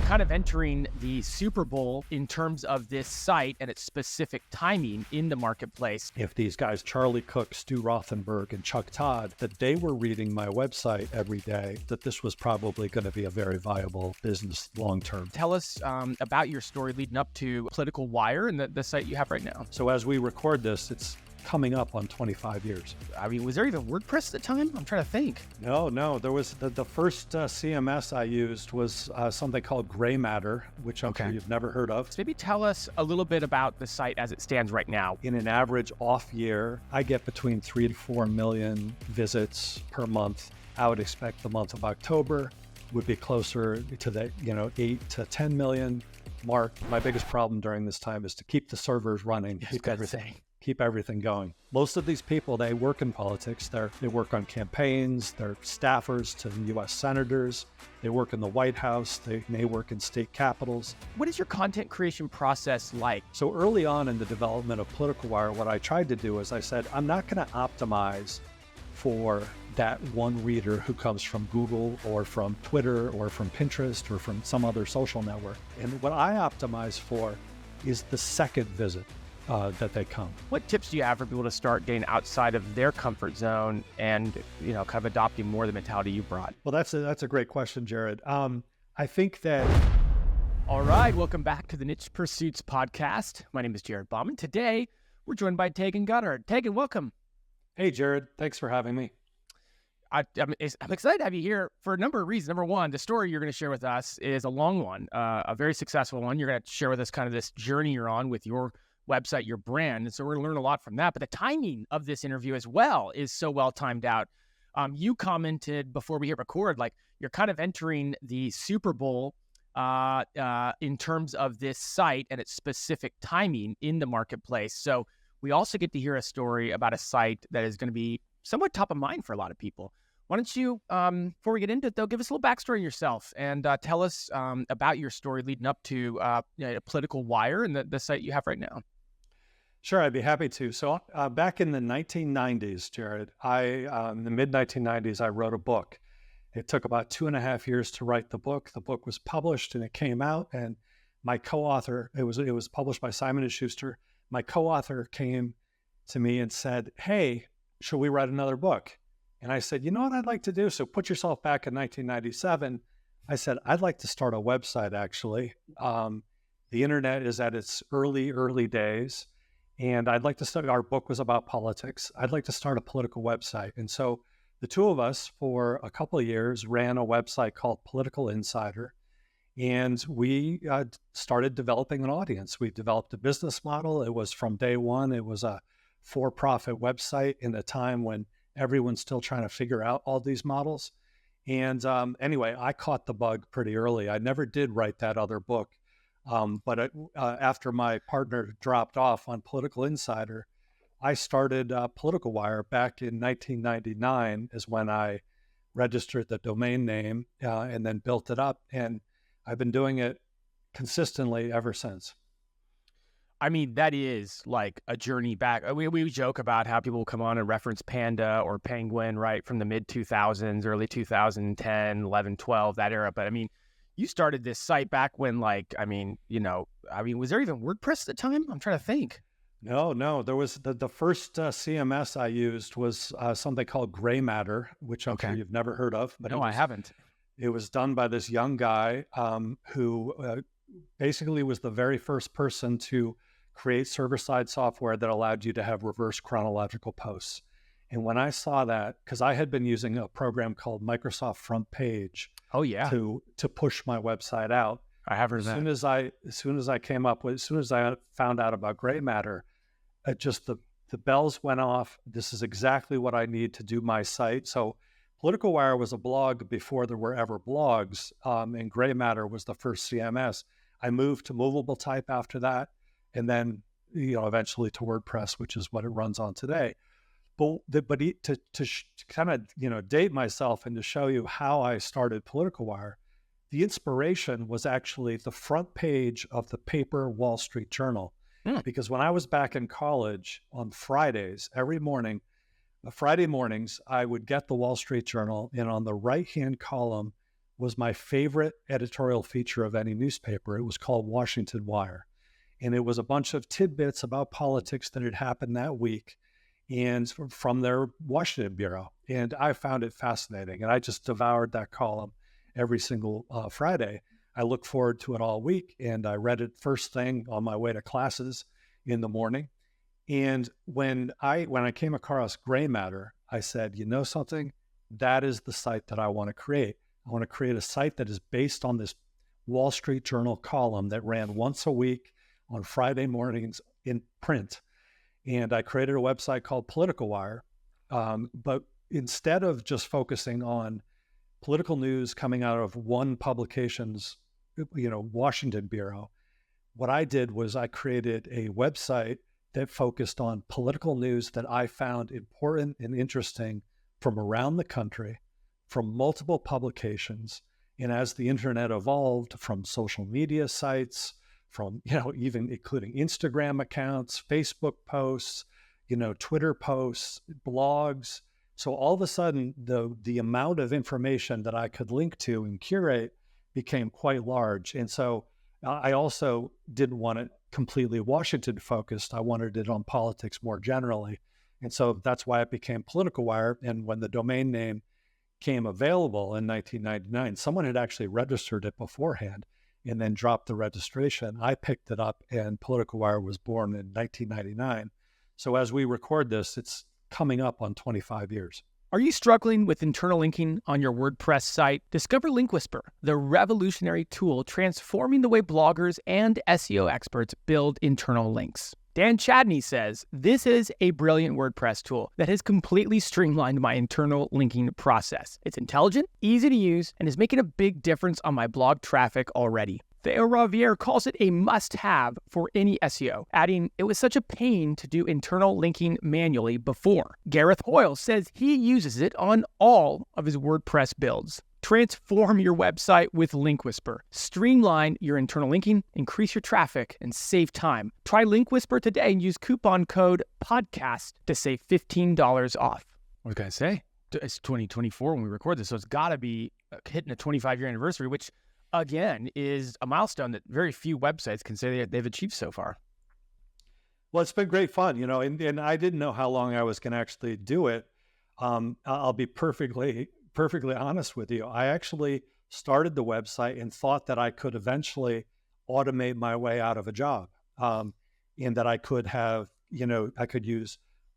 kind of entering the Super Bowl in terms of this site and its specific timing in the marketplace. If these guys, Charlie Cook, Stu Rothenberg, and Chuck Todd, that they were reading my website every day, that this was probably going to be a very viable business long term. Tell us about your story leading up to Political Wire and the site you have right now. So as we record this, it's coming up on 25 years. I mean, was there even WordPress at the time? I'm trying to think. No. There was the first CMS I used was something called Gray Matter, which I'm sure you've never heard of. So maybe tell us a little bit about the site as it stands right now. In an average off year, I get between 3 to 4 million visits per month. I would expect the month of October would be closer to the 8 to 10 million mark. My biggest problem during this time is to keep the servers running, keep everything going. Most of these people, they work in politics. They work on campaigns. They're staffers to U.S. senators. They work in the White House. They may work in state capitals. What is your content creation process like? So early on in the development of Political Wire, what I tried to do is I said, I'm not going to optimize for that one reader who comes from Google or from Twitter or from Pinterest or from some other social network. And what I optimize for is the second visit that they come. What tips do you have for people to start getting outside of their comfort zone and, kind of adopting more of the mentality you brought? Well, that's a great question, Jared. I think that... All right, welcome back to the Niche Pursuits podcast. My name is Jared Bauman. Today, we're joined by Taegen. Taegen, welcome. Hey, Jared. Thanks for having me. I'm excited to have you here for a number of reasons. Number one, the story you're going to share with us is a long one, a very successful one. You're going to share with us kind of this journey you're on with your website, your brand. And so we're going to learn a lot from that. But the timing of this interview as well is so well timed out. You commented before we hit record, like you're kind of entering the Super Bowl in terms of this site and its specific timing in the marketplace. So we also get to hear a story about a site that is going to be somewhat top of mind for a lot of people. Why don't you, before we get into it, though, give us a little backstory on yourself and tell us about your story leading up to Political Wire and the site you have right now. Sure, I'd be happy to. So back in the 1990s, Jared, in the mid-1990s, I wrote a book. It took about 2.5 years to write the book. The book was published and it came out, and my co-author, it was published by Simon & Schuster. My co-author came to me and said, hey, should we write another book? And I said, you know what I'd like to do? So put yourself back in 1997. I said, I'd like to start a website, actually. The internet is at its early days. And I'd like to start, our book was about politics. I'd like to start a political website. And so the two of us, for a couple of years, ran a website called Political Insider. And we started developing an audience. We developed a business model. It was from day one, it was a for-profit website in a time when everyone's still trying to figure out all these models. And anyway, I caught the bug pretty early. I never did write that other book. But after my partner dropped off on Political Insider, I started Political Wire back in 1999 is when I registered the domain name and then built it up. And I've been doing it consistently ever since. I mean, that is like a journey back. We joke about how people will come on and reference Panda or Penguin, right, from the mid-2000s, early 2010, 11, 12, that era. But I mean, you started this site back when, was there even WordPress at the time? I'm trying to think. No. There was the first CMS I used was something called Gray Matter, which I'm sure you've never heard of. But I haven't. It was done by this young guy who basically was the very first person to create server-side software that allowed you to have reverse chronological posts. And when I saw that, because I had been using a program called Microsoft Front Page, to push my website out. I have heard of that. As soon as I found out about Gray Matter, just the bells went off. This is exactly what I need to do my site. So Political Wire was a blog before there were ever blogs, and Gray Matter was the first CMS. I moved to movable type after that, and then eventually to WordPress, which is what it runs on today. But to kind of date myself and to show you how I started Political Wire, the inspiration was actually the front page of the paper Wall Street Journal. Because when I was back in college on Fridays, every morning, Friday mornings, I would get the Wall Street Journal, and on the right-hand column was my favorite editorial feature of any newspaper. It was called Washington Wire. And it was a bunch of tidbits about politics that had happened that week and from their Washington bureau. And I found it fascinating. And I just devoured that column every single Friday. I looked forward to it all week. And I read it first thing on my way to classes in the morning. And when I came across Gray Matter, I said, you know something? That is the site that I want to create. I want to create a site that is based on this Wall Street Journal column that ran once a week on Friday mornings in print. And I created a website called Political Wire. But instead of just focusing on political news coming out of one publication's, Washington bureau, what I did was I created a website that focused on political news that I found important and interesting from around the country, from multiple publications. And as the internet evolved, from social media sites, from, even including Instagram accounts, Facebook posts, Twitter posts, blogs. So all of a sudden, the amount of information that I could link to and curate became quite large. And so I also didn't want it completely Washington focused. I wanted it on politics more generally. And so that's why it became Political Wire. And when the domain name came available in 1999, someone had actually registered it beforehand and then dropped the registration. I picked it up and Political Wire was born in 1999. So as we record this, it's coming up on 25 years. Are you struggling with internal linking on your WordPress site? Discover Link Whisper, the revolutionary tool transforming the way bloggers and SEO experts build internal links. Dan Chadney says, this is a brilliant WordPress tool that has completely streamlined my internal linking process. It's intelligent, easy to use, and is making a big difference on my blog traffic already. Theo Ravier calls it a must-have for any SEO, adding, it was such a pain to do internal linking manually before. Gareth Hoyle says he uses it on all of his WordPress builds. Transform your website with Link Whisper. Streamline your internal linking, increase your traffic, and save time. Try Link Whisper today and use coupon code PODCAST to save $15 off. What can I say? It's 2024 when we record this, so it's got to be hitting a 25-year anniversary, which again, is a milestone that very few websites can say they've achieved so far. Well, it's been great fun, and I didn't know how long I was going to actually do it. I'll be perfectly honest with you. I actually started the website and thought that I could eventually automate my way out of a job, and that I could have, I could use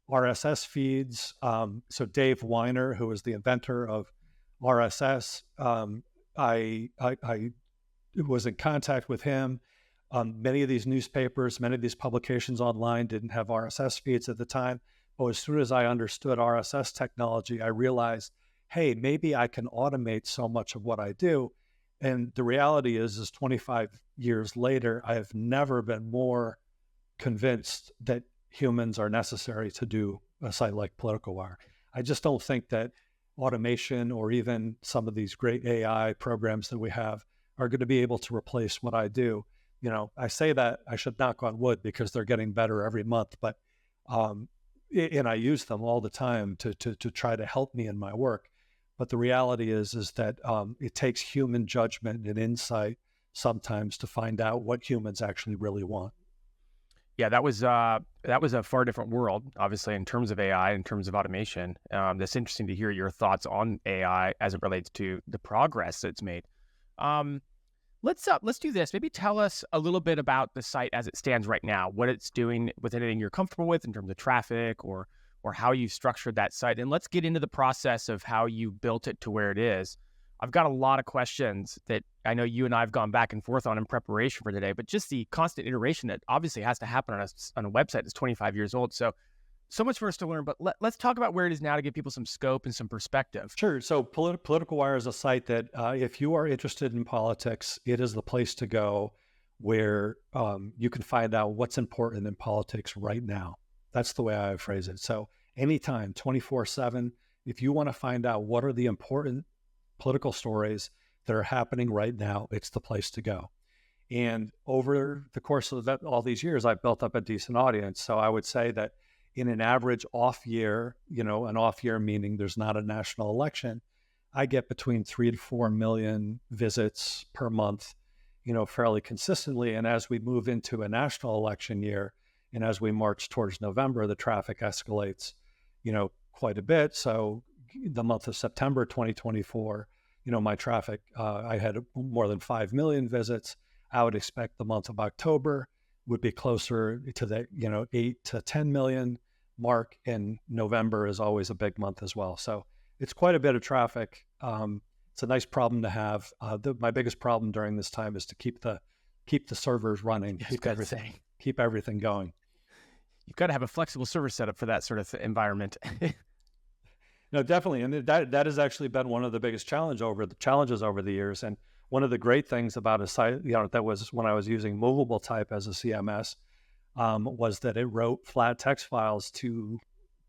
RSS feeds. So Dave Weiner, who was the inventor of RSS, I was in contact with him. Many of these newspapers, many of these publications online didn't have RSS feeds at the time. But as soon as I understood RSS technology, I realized, hey, maybe I can automate so much of what I do. And the reality is 25 years later, I have never been more convinced that humans are necessary to do a site like Political Wire. I just don't think that automation or even some of these great AI programs that we have are going to be able to replace what I do. I say that I should knock on wood because they're getting better every month, but and I use them all the time to try to help me in my work. But the reality is that it takes human judgment and insight sometimes to find out what humans actually really want. Yeah, that was a far different world, obviously, in terms of AI, in terms of automation. That's interesting to hear your thoughts on AI as it relates to the progress it's made. Let's do this. Maybe tell us a little bit about the site as it stands right now, what it's doing with anything you're comfortable with in terms of traffic or how you structured that site. And let's get into the process of how you built it to where it is. I've got a lot of questions that I know you and I have gone back and forth on in preparation for today, but just the constant iteration that obviously has to happen on a website that's 25 years old. So much for us to learn, but let's talk about where it is now to give people some scope and some perspective. Sure. So Political Wire is a site that if you are interested in politics, it is the place to go where you can find out what's important in politics right now. That's the way I phrase it. So anytime, 24/7, if you want to find out what are the important political stories that are happening right now, it's the place to go. And over the course of all these years, I've built up a decent audience. So I would say that in an average off year, an off year meaning there's not a national election, I get between 3 to 4 million visits per month, fairly consistently. And as we move into a national election year, and as we march towards November, the traffic escalates, quite a bit. So the month of September 2024, my traffic, I had more than 5 million visits. I would expect the month of October would be closer to the, 8 to 10 million mark. And November is always a big month as well. So it's quite a bit of traffic. It's a nice problem to have. My biggest problem during this time is to keep the servers running, keep everything going. You've got to have a flexible server setup for that sort of environment. No, definitely, and that has actually been one of the biggest challenges over the years. And one of the great things about a site, that was when I was using movable type as a CMS, was that it wrote flat text files to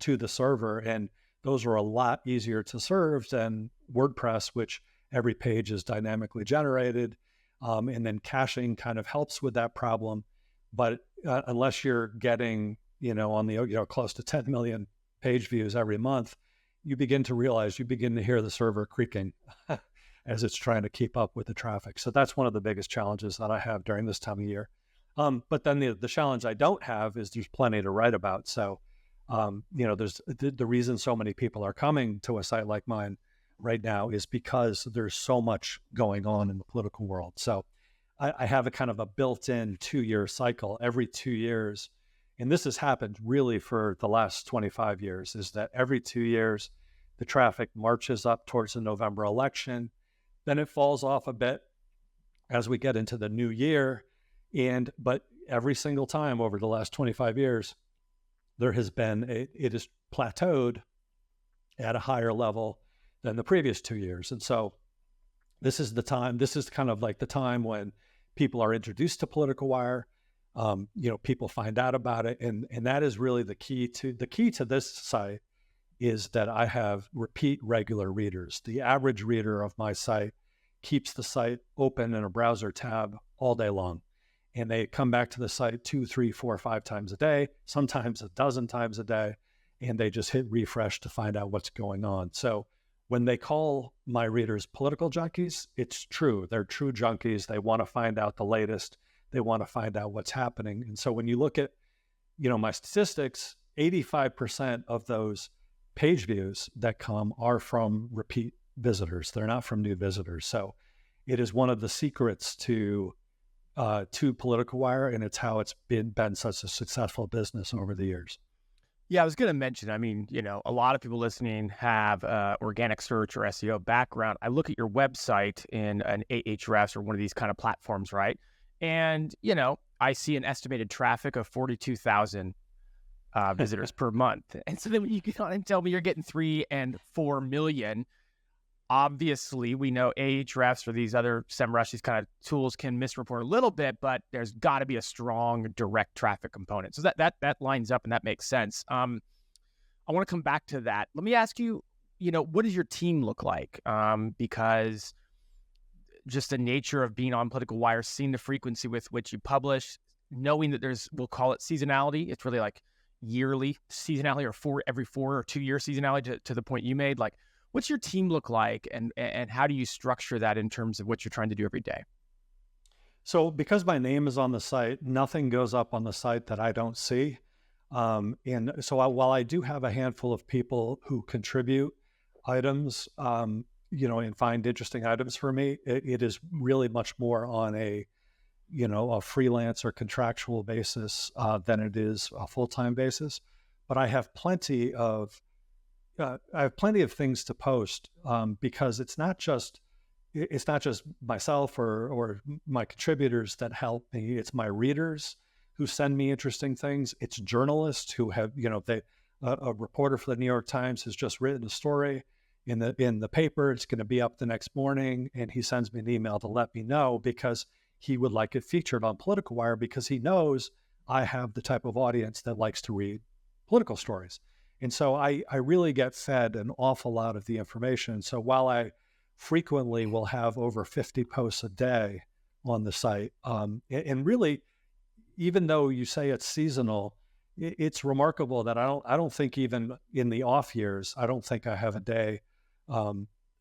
the server, and those are a lot easier to serve than WordPress, which every page is dynamically generated, and then caching kind of helps with that problem. But unless you're getting, on the close to 10 million page views every month, you begin to hear the server creaking as it's trying to keep up with the traffic. So that's one of the biggest challenges that I have during this time of year. But then the challenge I don't have is there's plenty to write about. So, there's the reason so many people are coming to a site like mine right now is because there's so much going on in the political world. So I have a kind of a built-in 2-year cycle every 2 years. And this has happened really for the last 25 years, is that every 2 years, the traffic marches up towards the November election. Then it falls off a bit as we get into the new year. But every single time over the last 25 years, it has plateaued at a higher level than the previous 2 years. And so this is kind of like the time when people are introduced to Political Wire. People find out about it. And that is really the key to this site, is that I have repeat regular readers. The average reader of my site keeps the site open in a browser tab all day long. And they come back to the site 2, 3, 4, 5 times a day, sometimes a dozen times a day, and they just hit refresh to find out what's going on. So when they call my readers political junkies, it's true. They're true junkies. They want to find out the latest. They want to find out what's happening. And so when you look at, my statistics, 85% of those page views that come are from repeat visitors. They're not from new visitors. So it is one of the secrets to Political Wire, and it's how it's been such a successful business over the years. Yeah, I was going to mention, a lot of people listening have organic search or SEO background. I look at your website in an Ahrefs or one of these kind of platforms, right? And, I see an estimated traffic of 42,000 visitors per month. And so then when you get on and tell me you're getting 3 and 4 million, obviously we know Ahrefs or these other SEMrush, these kind of tools can misreport a little bit, but there's got to be a strong direct traffic component. So that lines up and that makes sense. I want to come back to that. Let me ask you, what does your team look like? Because just the nature of being on Political Wire, seeing the frequency with which you publish, knowing that we'll call it seasonality. It's really like yearly seasonality or every 4 or 2 year seasonality to the point you made. Like, what's your team look like, and how do you structure that in terms of what you're trying to do every day? So because my name is on the site, nothing goes up on the site that I don't see. And so while I do have a handful of people who contribute items, and find interesting items for me, it is really much more on a freelance or contractual basis than it is a full-time basis. But I have plenty of things to post because it's not just myself or my contributors that help me. It's my readers who send me interesting things. It's journalists who have, a reporter for the New York Times has just written a story in the paper. It's going to be up the next morning, and he sends me an email to let me know because he would like it featured on Political Wire, because he knows I have the type of audience that likes to read political stories. And so I really get fed an awful lot of the information. So while I frequently will have over 50 posts a day on the site, and really, even though you say it's seasonal, it's remarkable that I don't think even in the off years, I don't think I have a day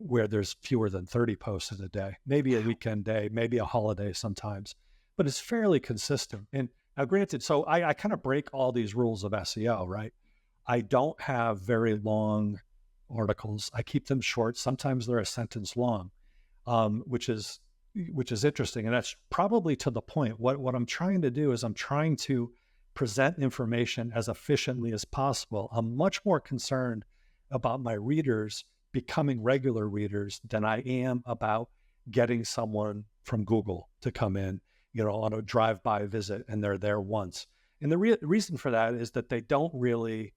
where there's fewer than 30 posts in a day, maybe a weekend day, maybe a holiday sometimes, but it's fairly consistent. And now granted, so I kind of break all these rules of SEO, right? I don't have very long articles. I keep them short. Sometimes they're a sentence long, which is interesting. And that's probably to the point. What I'm trying to do is I'm trying to present information as efficiently as possible. I'm much more concerned about my readers becoming regular readers than I am about getting someone from Google to come in, on a drive-by visit and they're there once. And the reason for that is that they don't really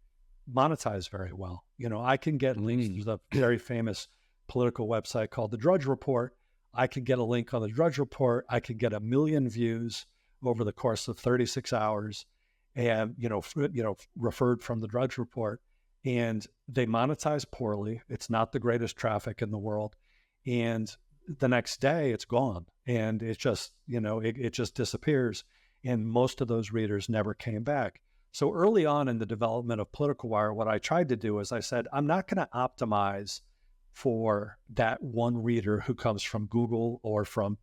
monetize very well. I can get links to the very famous political website called the Drudge Report. I can get a link on the Drudge Report. I can get 1 million views over the course of 36 hours and, referred from the Drudge Report. And they monetize poorly. It's not the greatest traffic in the world. And the next day it's gone. And it just, it just disappears. And most of those readers never came back. So early on in the development of Political Wire, what I tried to do is I said, I'm not going to optimize for that one reader who comes from Google or from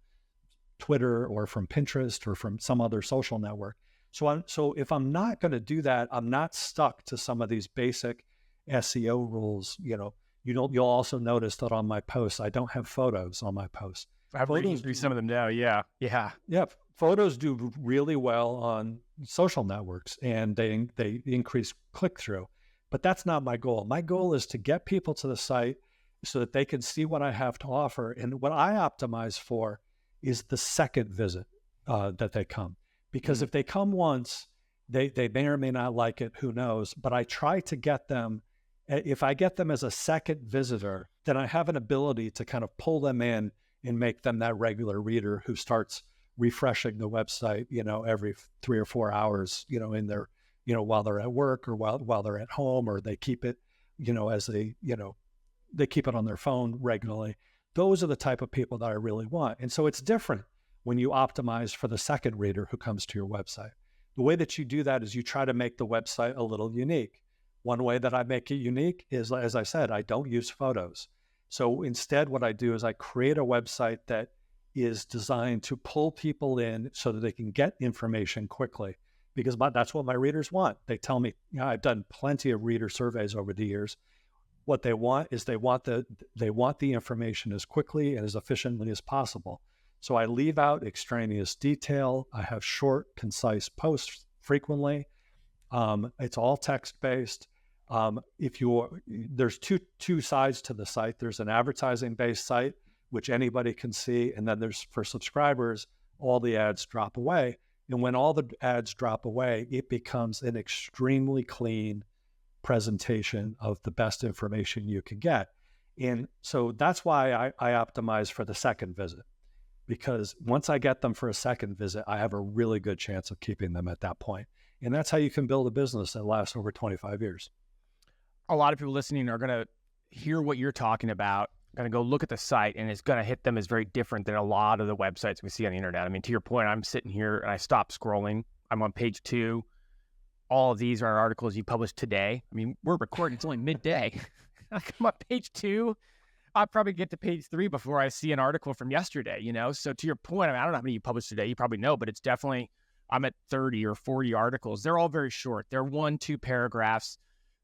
Twitter or from Pinterest or from some other social network. So if I'm not going to do that, I'm not stuck to some of these basic SEO rules. You'll also notice that on my posts, I don't have photos on my posts. I've read through some of them now. Yeah. Photos do really well on social networks and they increase click-through, but that's not my goal. My goal is to get people to the site so that they can see what I have to offer. And what I optimize for is the second visit that they come. Because if they come once, they may or may not like it, who knows, but I try to get them. If I get them as a second visitor, then I have an ability to kind of pull them in and make them that regular reader who starts refreshing the website, every 3 or 4 hours, in their, while they're at work or while they're at home, or they keep it, as they keep it on their phone regularly. Those are the type of people that I really want. And so it's different when you optimize for the second reader who comes to your website. The way that you do that is you try to make the website a little unique. One way that I make it unique is, as I said, I don't use photos. So instead, what I do is I create a website that is designed to pull people in so that they can get information quickly, because that's what my readers want. They tell me, I've done plenty of reader surveys over the years. What they want is they want the information as quickly and as efficiently as possible. So I leave out extraneous detail. I have short, concise posts frequently. It's all text-based. There's two sides to the site. There's an advertising-based site, which anybody can see. And then there's, for subscribers, all the ads drop away. And when all the ads drop away, it becomes an extremely clean presentation of the best information you can get. And so that's why I optimize for the second visit, because once I get them for a second visit, I have a really good chance of keeping them at that point. And that's how you can build a business that lasts over 25 years. A lot of people listening are going to hear what you're talking about, going to go look at the site, and it's going to hit them as very different than a lot of the websites we see on the internet. I mean, to your point, I'm sitting here and I stop scrolling. I'm on page 2. All of these are articles you published today. I mean, we're recording, it's only midday. I come on page 2. I'll probably get to page 3 before I see an article from yesterday, So to your point, I don't know how many you published today. You probably know, but it's definitely, I'm at 30 or 40 articles. They're all very short. They're 1-2 paragraphs.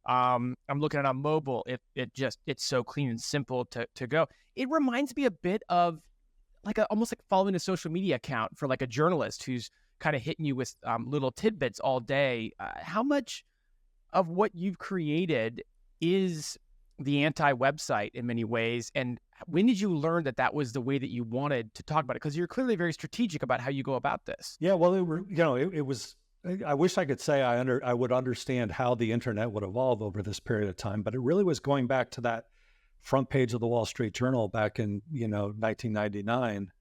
I'm looking at it on mobile. It's so clean and simple to go. It reminds me a bit of almost like following a social media account for like a journalist who's kind of hitting you with little tidbits all day. How much of what you've created is the anti-website in many ways? And when did you learn that was the way that you wanted to talk about it? Because you're clearly very strategic about how you go about this. Yeah, well, it was, I wish I could say I would understand how the internet would evolve over this period of time, but it really was going back to that front page of the Wall Street Journal back in, 1999,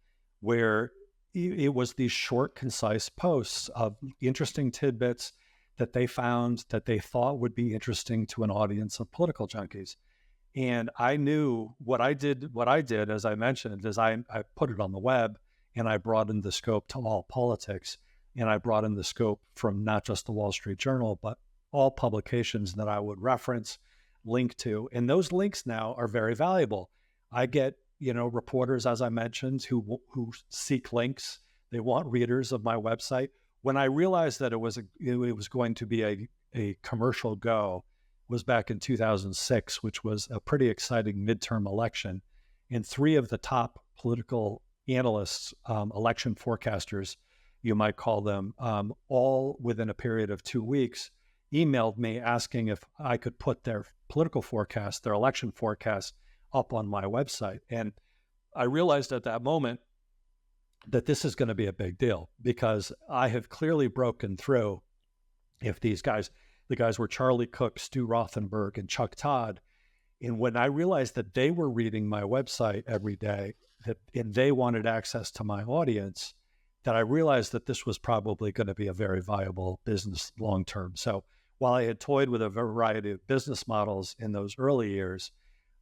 where it was these short, concise posts of interesting tidbits that they found that they thought would be interesting to an audience of political junkies. And I knew what I did, as I mentioned, is I put it on the web and I broadened the scope to all politics. And I brought in the scope from not just the Wall Street Journal, but all publications that I would reference, link to. And those links now are very valuable. I get, reporters, as I mentioned, who seek links. They want readers of my website. When I realized that it was going to be a commercial go was back in 2006, which was a pretty exciting midterm election. And three of the top political analysts, election forecasters, you might call them, all within a period of 2 weeks, emailed me asking if I could put their political forecast, their election forecast, up on my website. And I realized at that moment that this is going to be a big deal because I have clearly broken through. If the guys were Charlie Cook, Stu Rothenberg, and Chuck Todd. And when I realized that they were reading my website every day, and they wanted access to my audience, that I realized that this was probably going to be a very viable business long term. So while I had toyed with a variety of business models in those early years,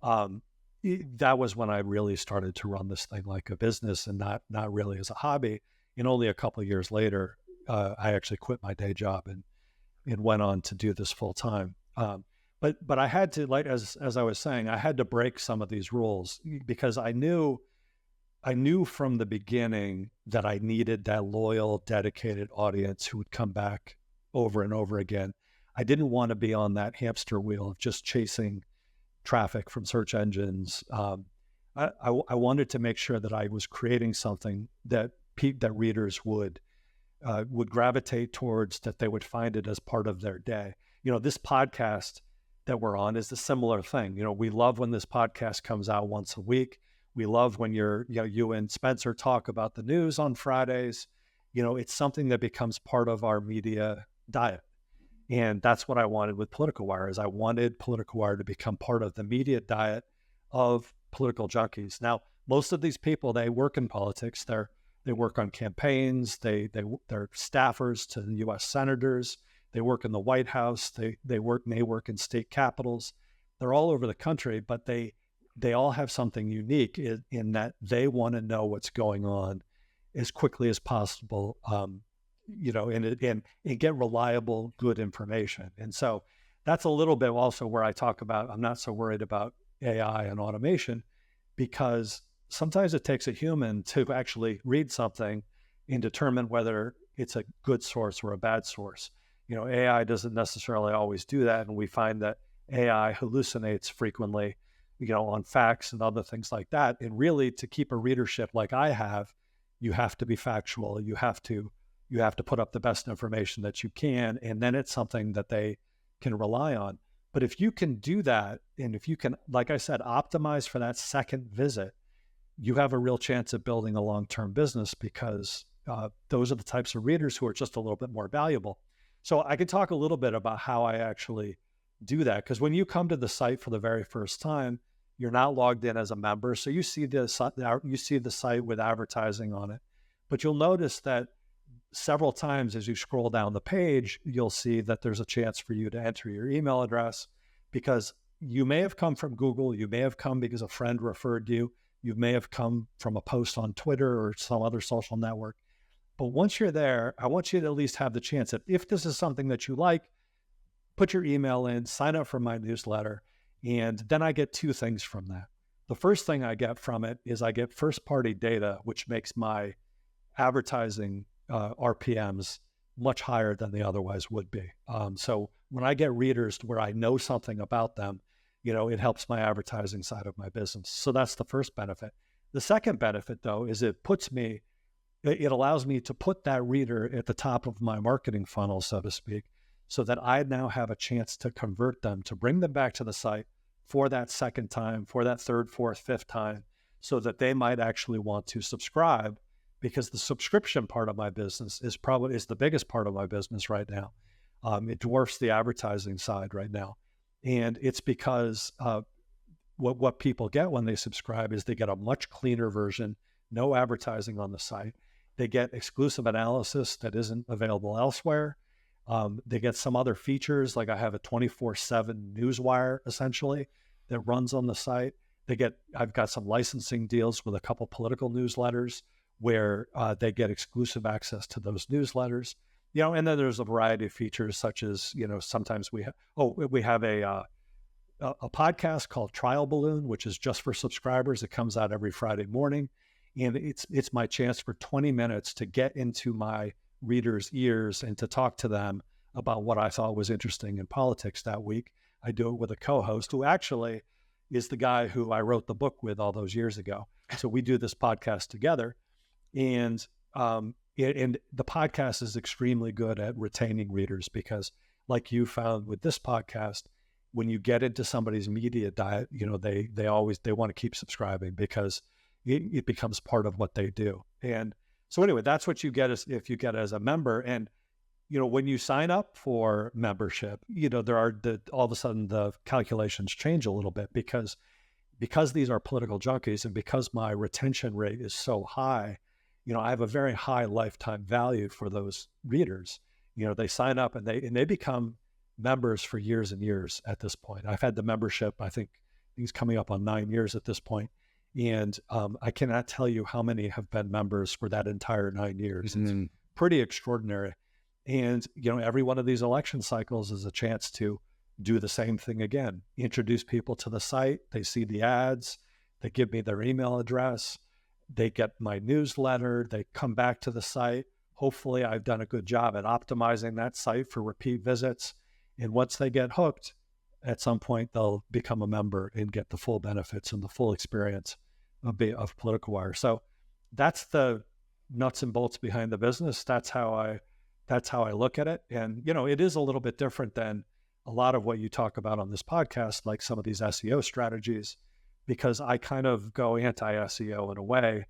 that was when I really started to run this thing like a business and not really as a hobby. And only a couple of years later, I actually quit my day job and went on to do this full time. But I had to, like as I was saying, I had to break some of these rules because I knew from the beginning that I needed that loyal, dedicated audience who would come back over and over again. I didn't want to be on that hamster wheel of just chasing traffic from search engines. I wanted to make sure that I was creating something that readers would gravitate towards, that they would find it as part of their day. This podcast that we're on is a similar thing. We love when this podcast comes out once a week. We love when you and Spencer talk about the news on Fridays. It's something that becomes part of our media diet. And that's what I wanted with Political Wire, is I wanted Political Wire to become part of the media diet of political junkies. Now, most of these people, they work in politics. They work on campaigns. They're staffers to U.S. senators. They work in the White House. They may work in state capitals. They're all over the country, but they all have something unique in that they want to know what's going on as quickly as possible, and get reliable, good information. And so that's a little bit also where I talk about, I'm not so worried about AI and automation, because sometimes it takes a human to actually read something and determine whether it's a good source or a bad source. AI doesn't necessarily always do that. And we find that AI hallucinates frequently, on facts and other things like that. And really, to keep a readership like I have, you have to be factual. You have to put up the best information that you can. And then it's something that they can rely on. But if you can do that, and if you can, like I said, optimize for that second visit, you have a real chance of building a long-term business, because those are the types of readers who are just a little bit more valuable. So I can talk a little bit about how I actually do that, because when you come to the site for the very first time, you're not logged in as a member. So you see the site with advertising on it, but you'll notice that several times as you scroll down the page, you'll see that there's a chance for you to enter your email address, because you may have come from Google, you may have come because a friend referred you, you may have come from a post on Twitter or some other social network. But once you're there, I want you to at least have the chance that if this is something that you like, put your email in, sign up for my newsletter, and then I get two things from that. The first thing I get from it is I get first-party data, which makes my advertising RPMs much higher than they otherwise would be. So when I get readers where I know something about them, it helps my advertising side of my business. So that's the first benefit. The second benefit, though, is it allows me to put that reader at the top of my marketing funnel, so to speak, so that I now have a chance to convert them, to bring them back to the site for that second time, for that third, fourth, fifth time, so that they might actually want to subscribe, because the subscription part of my business is the biggest part of my business right now. It dwarfs the advertising side right now. And it's because what people get when they subscribe is they get a much cleaner version, no advertising on the site. They get exclusive analysis that isn't available elsewhere. They get some other features, like I have a 24/7 newswire essentially that runs on the site. I've got some licensing deals with a couple political newsletters where they get exclusive access to those newsletters. And then there's a variety of features, such as, sometimes we have a a podcast called Trial Balloon, which is just for subscribers. It comes out every Friday morning. And it's my chance for 20 minutes to get into my readers' ears and to talk to them about what I thought was interesting in politics that week. I do it with a co-host who actually is the guy who I wrote the book with all those years ago. So we do this podcast together. And the podcast is extremely good at retaining readers because, like you found with this podcast, when you get into somebody's media diet, they want to keep subscribing because it becomes part of what they do. And so anyway, that's what you get if you get as a member. And when you sign up for membership, all of a sudden the calculations change a little bit because these are political junkies and because my retention rate is so high, I have a very high lifetime value for those readers. They sign up and they become members for years and years at this point. I've had the membership, I think it's coming up on 9 years at this point. And I cannot tell you how many have been members for that entire 9 years. It's pretty extraordinary. And, every one of these election cycles is a chance to do the same thing again, introduce people to the site. They see the ads, they give me their email address, they get my newsletter, they come back to the site. Hopefully I've done a good job at optimizing that site for repeat visits. And once they get hooked, at some point they'll become a member and get the full benefits and the full experience of Political Wire. So that's the nuts and bolts behind the business. That's how I look at it. And, it is a little bit different than a lot of what you talk about on this podcast, like some of these SEO strategies, because I kind of go anti-SEO in a way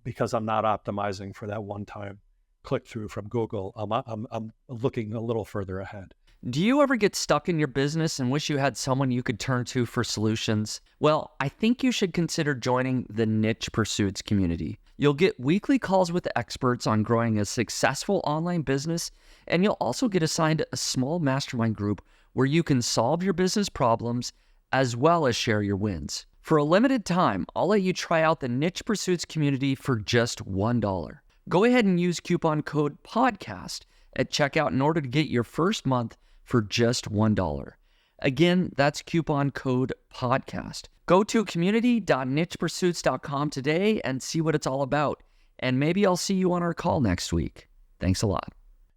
because I'm not optimizing for that one-time click-through from Google. I'm looking a little further ahead. Do you ever get stuck in your business and wish you had someone you could turn to for solutions? Well, I think you should consider joining the Niche Pursuits community. You'll get weekly calls with experts on growing a successful online business, and you'll also get assigned a small mastermind group where you can solve your business problems as well as share your wins. For a limited time, I'll let you try out the Niche Pursuits community for just $1. Go ahead and use coupon code PODCAST at checkout in order to get your first month for just $1. Again, that's coupon code PODCAST. Go to community.nichepursuits.com today and see what it's all about. And maybe I'll see you on our call next week. Thanks a lot.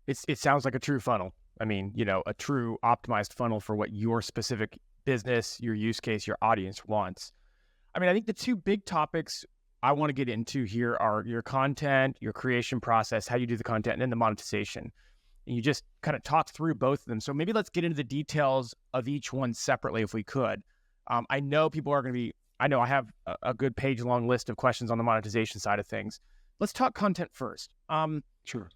It sounds like a true funnel. I mean, a true optimized funnel for what your specific business, your use case, your audience wants. I mean, I think the two big topics I want to get into here are your content, your creation process, how you do the content, and then the monetization. And you just kind of talked through both of them. So maybe let's get into the details of each one separately if we could. I know people are going to be, I know I have a good page long list of questions on the monetization side of things. Let's talk content first. Sure.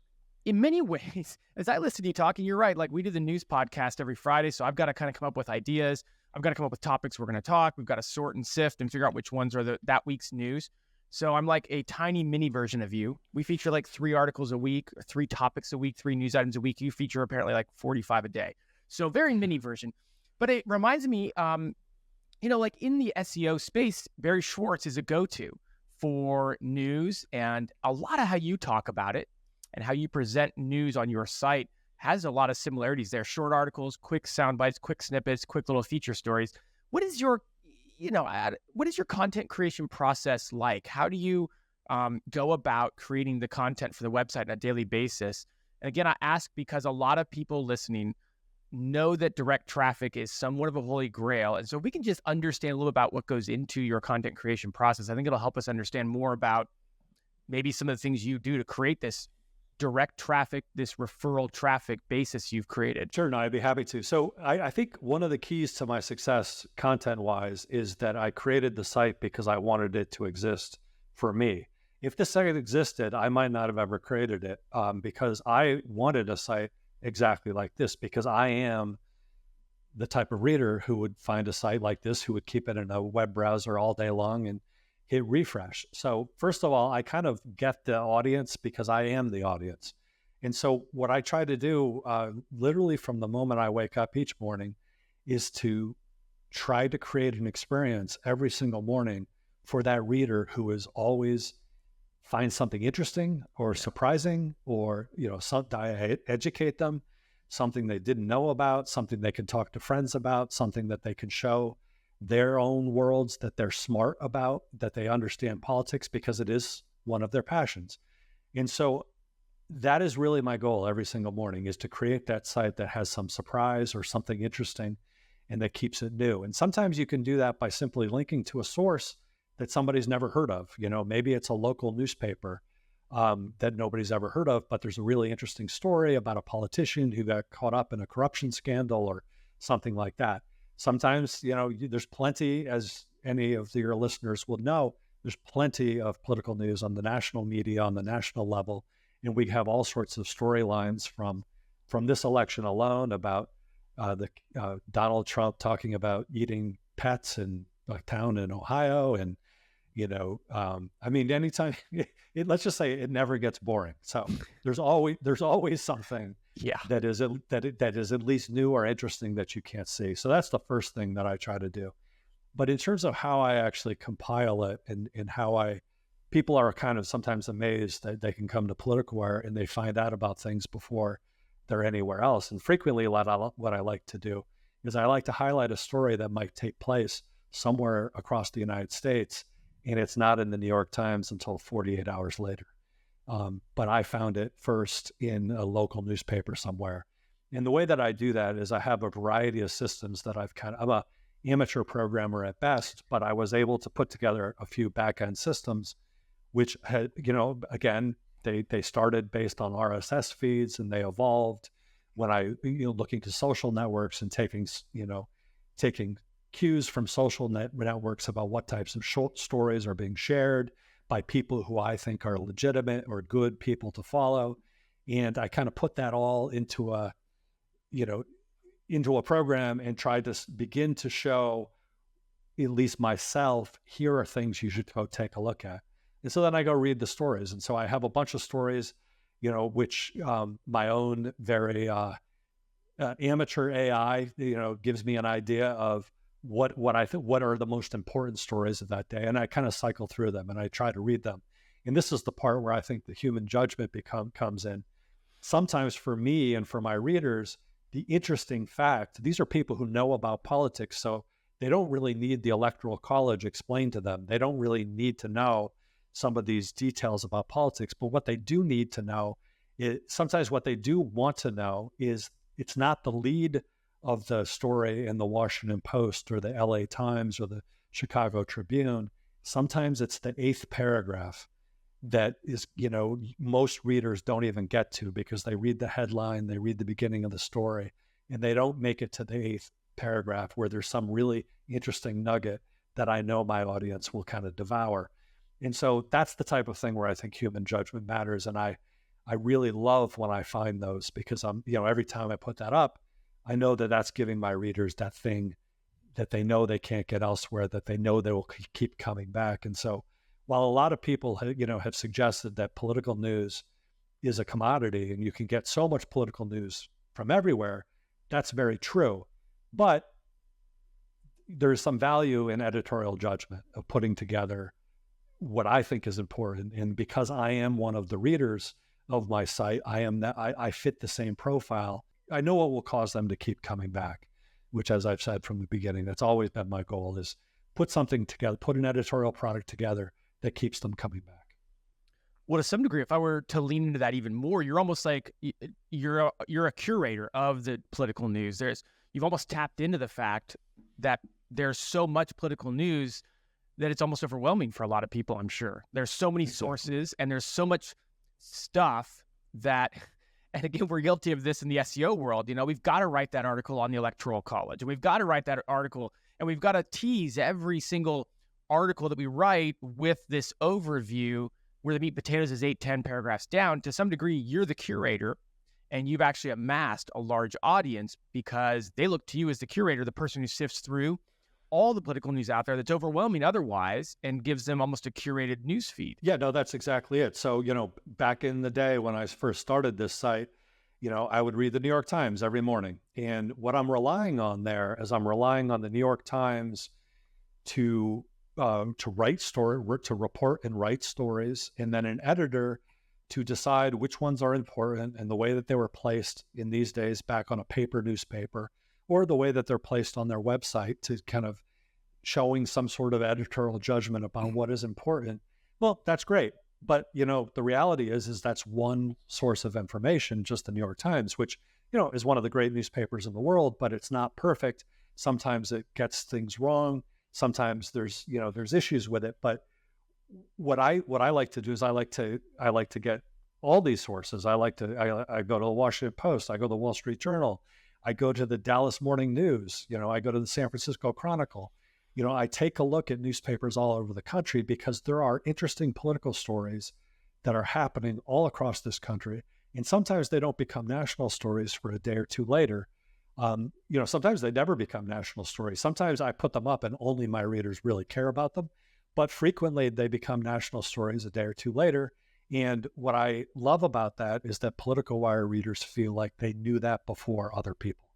In many ways, as I listen to you talking, you're right. Like we do the news podcast every Friday. So I've got to kind of come up with ideas. I've got to come up with topics we're going to talk. We've got to sort and sift and figure out which ones are that week's news. So I'm like a tiny mini version of you. We feature like 3 articles a week, or 3 topics a week, 3 news items a week. You feature apparently like 45 a day. So very mini version. But it reminds me, like in the SEO space, Barry Schwartz is a go-to for news. And a lot of how you talk about it and how you present news on your site has a lot of similarities there. Short articles, quick sound bites, quick snippets, quick little feature stories. What is your what is your content creation process like? How do you go about creating the content for the website on a daily basis? And again, I ask because a lot of people listening know that direct traffic is somewhat of a holy grail. And so if we can just understand a little about what goes into your content creation process, I think it'll help us understand more about maybe some of the things you do to create this direct traffic, this referral traffic basis you've created. Sure, no, I'd be happy to. So I think one of the keys to my success content-wise is that I created the site because I wanted it to exist for me. If the site existed, I might not have ever created it because I wanted a site exactly like this because I am the type of reader who would find a site like this, who would keep it in a web browser all day long and hit refresh. So first of all, I kind of get the audience because I am the audience. And so what I try to do literally from the moment I wake up each morning is to try to create an experience every single morning for that reader who is always finds something interesting or surprising or, something I educate them something they didn't know about, something they can talk to friends about, something that they can show their own worlds that they're smart about, that they understand politics because it is one of their passions. And so that is really my goal every single morning, is to create that site that has some surprise or something interesting and that keeps it new. And sometimes you can do that by simply linking to a source that somebody's never heard of. Maybe it's a local newspaper that nobody's ever heard of, but there's a really interesting story about a politician who got caught up in a corruption scandal or something like that. Sometimes, there's plenty, as any of your listeners will know, there's plenty of political news on the national media, on the national level. And we have all sorts of storylines from this election alone about Donald Trump talking about eating pets in a town in Ohio. And, anytime, let's just say it never gets boring. So there's always something that is at least new or interesting that you can't see. So that's the first thing that I try to do. But in terms of how I actually compile it and how people are kind of sometimes amazed that they can come to PoliticoWire and they find out about things before they're anywhere else. And frequently what I like to do is I like to highlight a story that might take place somewhere across the United States, and it's not in the New York Times until 48 hours later. But I found it first in a local newspaper somewhere. And the way that I do that is I have a variety of systems that I'm a amateur programmer at best, but I was able to put together a few back-end systems, which had, again, they started based on RSS feeds and they evolved when I, looking to social networks and taking cues from social networks about what types of short stories are being shared by people who I think are legitimate or good people to follow. And I kind of put that all into a program and tried to begin to show, at least myself, here are things you should go take a look at. And so then I go read the stories. And so I have a bunch of stories, which my own very amateur AI, gives me an idea of what I think, what are the most important stories of that day. And I kind of cycle through them and I try to read them. And this is the part where I think the human judgment comes in. Sometimes for me and for my readers, the interesting fact, these are people who know about politics, so they don't really need the Electoral College explained to them. They don't really need to know some of these details about politics, but what they do need to know is, sometimes what they do want to know is, it's not the lead of the story in the Washington Post or the LA Times or the Chicago Tribune. Sometimes it's the 8th paragraph that is, most readers don't even get to because they read the headline, they read the beginning of the story, and they don't make it to the 8th paragraph where there's some really interesting nugget that I know my audience will kind of devour. And so that's the type of thing where I think human judgment matters. And I really love when I find those, because every time I put that up, I know that that's giving my readers that thing that they know they can't get elsewhere, that they know they will keep coming back. And so while a lot of people have suggested that political news is a commodity and you can get so much political news from everywhere, that's very true. But there's some value in editorial judgment of putting together what I think is important. And because I am one of the readers of my site, I fit the same profile. I know what will cause them to keep coming back, which, as I've said from the beginning, that's always been my goal, is put something together, put an editorial product together that keeps them coming back. Well, to some degree, if I were to lean into that even more, you're almost like you're a curator of the political news. You've almost tapped into the fact that there's so much political news that it's almost overwhelming for a lot of people, I'm sure. There's so many sources and there's so much stuff that, and again, we're guilty of this in the SEO world. We've got to write that article on the Electoral College, and we've got to write that article, and we've got to tease every single article that we write with this overview where the meat and potatoes is 8-10 paragraphs down. To some degree, you're the curator, and you've actually amassed a large audience because they look to you as the curator, the person who sifts through all the political news out there that's overwhelming otherwise and gives them almost a curated news feed. Yeah, no, that's exactly it. So, back in the day when I first started this site, I would read the New York Times every morning. And what I'm relying on there is I'm relying on the New York Times to write to report and write stories, and then an editor to decide which ones are important and the way that they were placed in these days back on a paper newspaper, or the way that they're placed on their website to kind of showing some sort of editorial judgment upon what is important. Well, that's great. But, the reality is that's one source of information, just the New York Times, which, is one of the great newspapers in the world, but it's not perfect. Sometimes it gets things wrong. Sometimes there's issues with it. But what I like to do is I like to get all these sources. I go to the Washington Post, I go to the Wall Street Journal, I go to the Dallas Morning News, I go to the San Francisco Chronicle. I take a look at newspapers all over the country because there are interesting political stories that are happening all across this country. And sometimes they don't become national stories for a day or two later. Sometimes they never become national stories. Sometimes I put them up and only my readers really care about them. But frequently they become national stories a day or two later. And what I love about that is that Political Wire readers feel like they knew that before other people.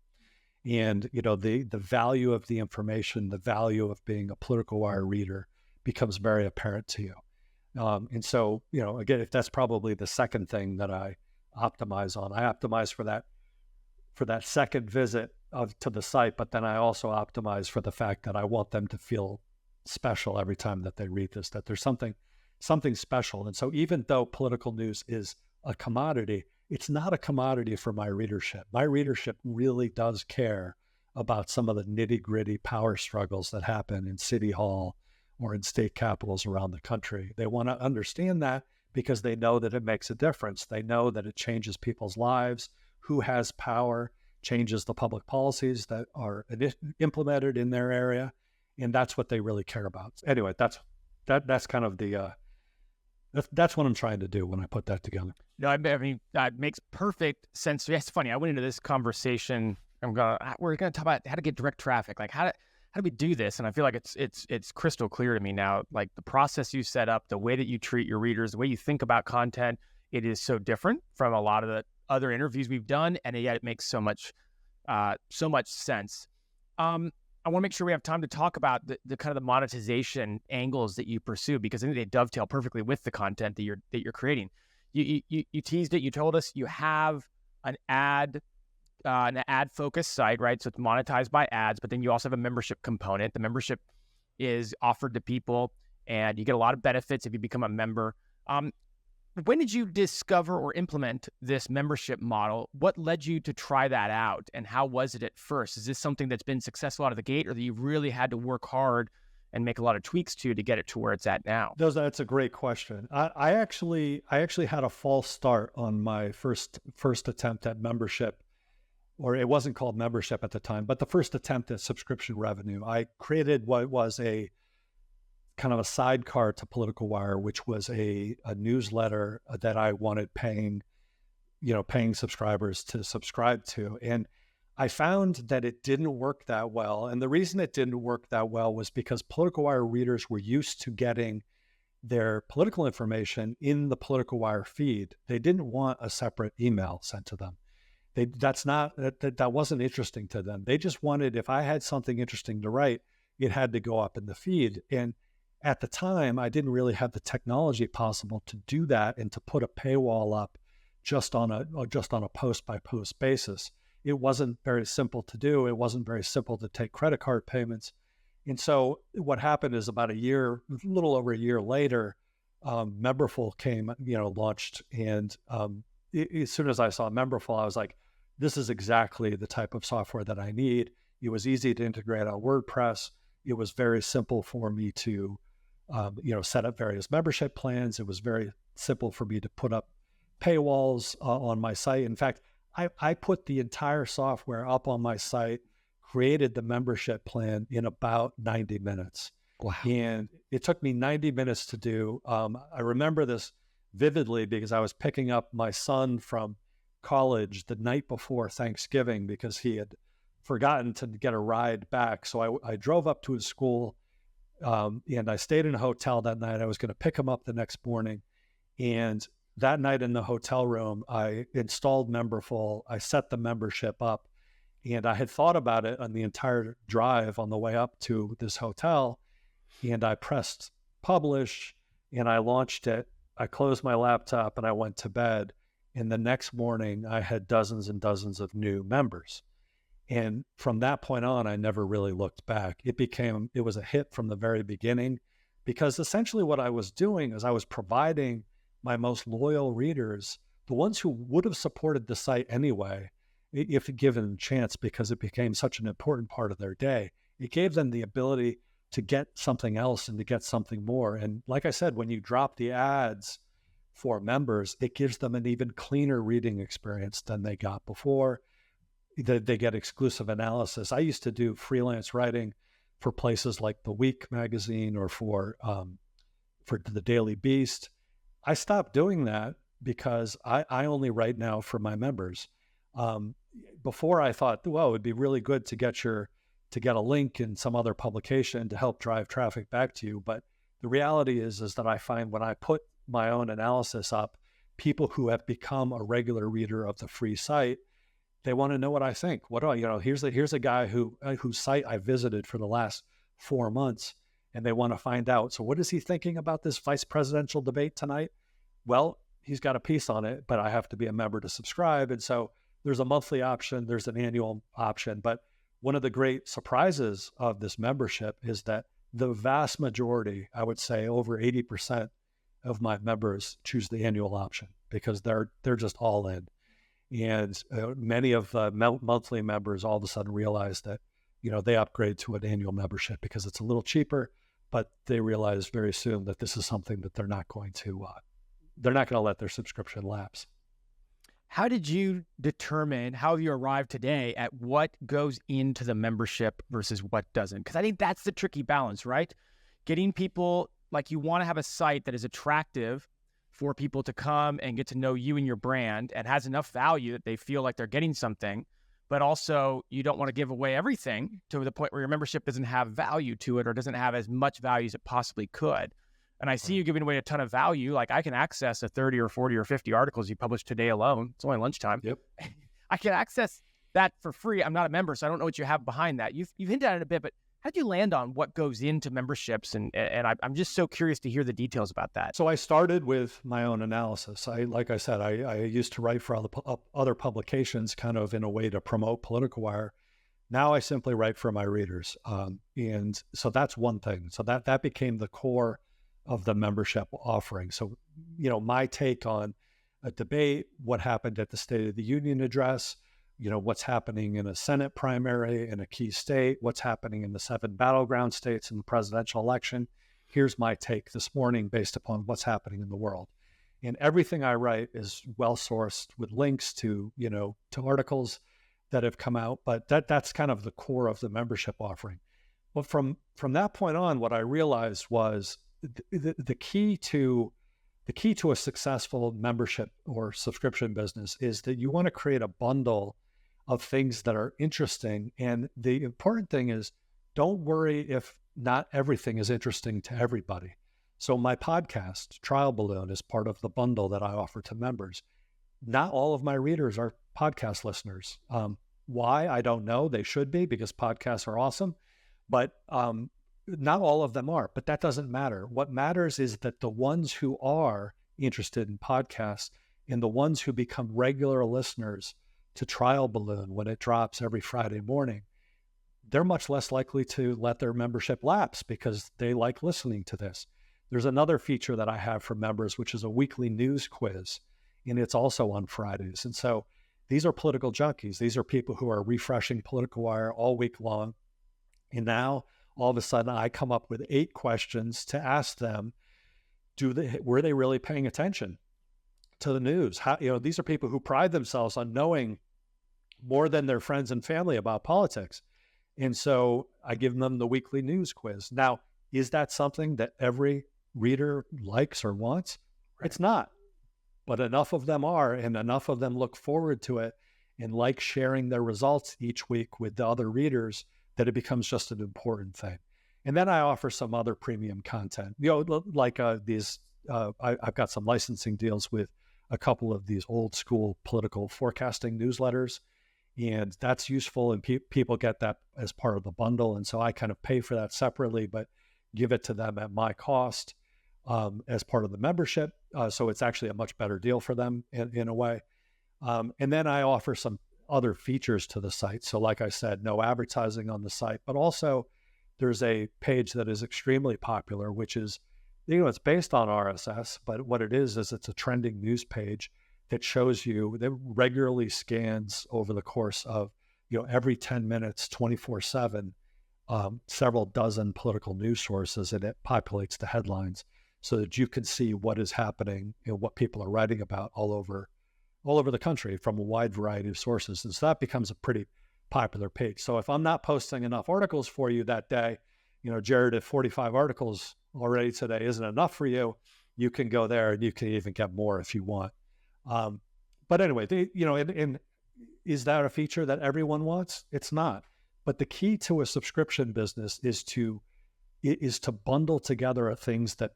And, the value of the information, the value of being a Political Wire reader becomes very apparent to you. And so, again, if that's probably the second thing that I optimize on. I optimize for that second visit to the site, but then I also optimize for the fact that I want them to feel special every time that they read this, that there's something special. And so even though political news is a commodity, it's not a commodity for my readership. My readership really does care about some of the nitty-gritty power struggles that happen in City Hall or in state capitals around the country. They want to understand that because they know that it makes a difference. They know that it changes people's lives. Who has power changes the public policies that are implemented in their area. And that's what they really care about. Anyway, that's kind of that's what I'm trying to do when I put that together. No, I mean, that makes perfect sense. It's funny. I went into this conversation. We're going to talk about how to get direct traffic. Like how do we do this? And I feel like it's crystal clear to me now. Like the process you set up, the way that you treat your readers, the way you think about content, it is so different from a lot of the other interviews we've done, and yet it makes so much sense. I want to make sure we have time to talk about the kind of the monetization angles that you pursue, because I think they dovetail perfectly with the content that you're creating. You teased it. You told us you have an ad focused site, right? So it's monetized by ads, but then you also have a membership component. The membership is offered to people, and you get a lot of benefits if you become a member. When did you discover or implement this membership model? What led you to try that out, and how was it at first? Is this something that's been successful out of the gate, or that you really had to work hard and make a lot of tweaks to get it to where it's at now? That's a great question. I actually had a false start on my first attempt at membership, or it wasn't called membership at the time, but the first attempt at subscription revenue. I created what was a kind of a sidecar to Political Wire, which was a newsletter that I wanted paying subscribers to subscribe to. And I found that it didn't work that well. And the reason it didn't work that well was because Political Wire readers were used to getting their political information in the Political Wire feed. They didn't want a separate email sent to them. That wasn't interesting to them. They just wanted, if I had something interesting to write, it had to go up in the feed. And at the time, I didn't really have the technology possible to do that and to put a paywall up just on a post by post basis. It wasn't very simple to do. It wasn't very simple to take credit card payments. And so what happened is about a little over a year later, Memberful launched. And as soon as I saw Memberful, I was like, this is exactly the type of software that I need. It was easy to integrate on WordPress. It was very simple for me to set up various membership plans. It was very simple for me to put up paywalls on my site. In fact, I put the entire software up on my site, created the membership plan in about 90 minutes. Wow. And it took me 90 minutes to do. I remember this vividly because I was picking up my son from college the night before Thanksgiving because he had forgotten to get a ride back. So I drove up to his school, and I stayed in a hotel that night. I was going to pick him up the next morning. And that night in the hotel room, I installed Memberful. I set the membership up, and I had thought about it on the entire drive on the way up to this hotel. And I pressed publish, and I launched it. I closed my laptop and I went to bed. And the next morning, I had dozens and dozens of new members. And from that point on, I never really looked back. It was a hit from the very beginning, because essentially what I was doing is I was providing my most loyal readers, the ones who would have supported the site anyway, if given a chance, because it became such an important part of their day. It gave them the ability to get something else and to get something more. And like I said, when you drop the ads for members, it gives them an even cleaner reading experience than they got before. They get exclusive analysis. I used to do freelance writing for places like The Week magazine or for the Daily Beast. I stopped doing that because I only write now for my members. Before I thought, well, it would be really good to get a link in some other publication to help drive traffic back to you. But the reality is that I find when I put my own analysis up, people who have become a regular reader of the free site, they want to know what I think. Here's a guy whose site I visited for the last 4 months, and they want to find out. So what is he thinking about this vice presidential debate tonight? Well, he's got a piece on it, but I have to be a member to subscribe. And so there's a monthly option, there's an annual option. But one of the great surprises of this membership is that the vast majority, I would say over 80% of my members choose the annual option because they're just all in. And many of the monthly members all of a sudden realize that, they upgrade to an annual membership because it's a little cheaper, but they realize very soon that this is something that they're not going to let their subscription lapse. How did you determine, how have you arrived today at what goes into the membership versus what doesn't? Because I think that's the tricky balance, right? Getting people, like, you want to have a site that is attractive for people to come and get to know you and your brand and has enough value that they feel like they're getting something, but also you don't want to give away everything to the point where your membership doesn't have value to it or doesn't have as much value as it possibly could. And I see you giving away a ton of value. Like, I can access the 30 or 40 or 50 articles you published today alone. It's only lunchtime. Yep. I can access that for free. I'm not a member, so I don't know what you have behind that. You've hinted at it a bit, but how did you land on what goes into memberships? And I'm just so curious to hear the details about that. So I started with my own analysis. Like I said, I used to write for other publications kind of in a way to promote Political Wire. Now I simply write for my readers. And so that's one thing. So that became the core of the membership offering. So, my take on a debate, what happened at the State of the Union address, what's happening in a Senate primary in a key state, what's happening in the 7 battleground states in the presidential election. Here's my take this morning based upon what's happening in the world. And everything I write is well-sourced with links to articles that have come out, but that's kind of the core of the membership offering. Well, from that point on, what I realized was the key to a successful membership or subscription business is that you want to create a bundle of things that are interesting. And the important thing is, don't worry if not everything is interesting to everybody. So my podcast, Trial Balloon, is part of the bundle that I offer to members. Not all of my readers are podcast listeners. Why? I don't know. They should be, because podcasts are awesome. But not all of them are, but that doesn't matter. What matters is that the ones who are interested in podcasts and the ones who become regular listeners to Trial Balloon when it drops every Friday morning, they're much less likely to let their membership lapse because they like listening to this. There's another feature that I have for members, which is a weekly news quiz, and it's also on Fridays. And so these are political junkies. These are people who are refreshing Political Wire all week long. And now all of a sudden I come up with 8 questions to ask them, were they really paying attention to the news? These are people who pride themselves on knowing more than their friends and family about politics. And so I give them the weekly news quiz. Now, is that something that every reader likes or wants? Right. It's not, but enough of them are, and enough of them look forward to it and like sharing their results each week with the other readers that it becomes just an important thing. And then I offer some other premium content, like I've got some licensing deals with a couple of these old school political forecasting newsletters, and that's useful, and people get that as part of the bundle. And so I kind of pay for that separately, but give it to them at my cost. as part of the membership. So it's actually a much better deal for them in a way. And then I offer some other features to the site. So like I said, no advertising on the site, but also there's a page that is extremely popular, which is, it's based on RSS, but what it is it's a trending news page that shows you, that regularly scans over the course of, every 10 minutes, 24/7, several dozen political news sources, and it populates the headlines so that you can see what is happening and what people are writing about all over the country from a wide variety of sources. And so that becomes a pretty popular page. So if I'm not posting enough articles for you that day, Jared, if 45 articles already today isn't enough for you, you can go there and you can even get more if you want. But anyway, and is that a feature that everyone wants? It's not. But the key to a subscription business is to bundle together things that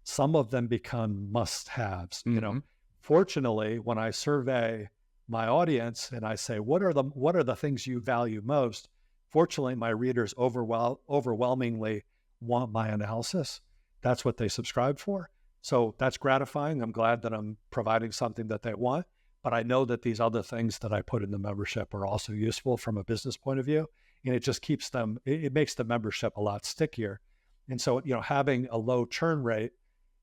some of them become must-haves. Mm-hmm. Fortunately, when I survey my audience and I say, what are the things you value most? Fortunately, my readers overwhelmingly want my analysis. That's what they subscribe for. So that's gratifying. I'm glad that I'm providing something that they want, but I know that these other things that I put in the membership are also useful from a business point of view. And it just it makes the membership a lot stickier. And so, having a low churn rate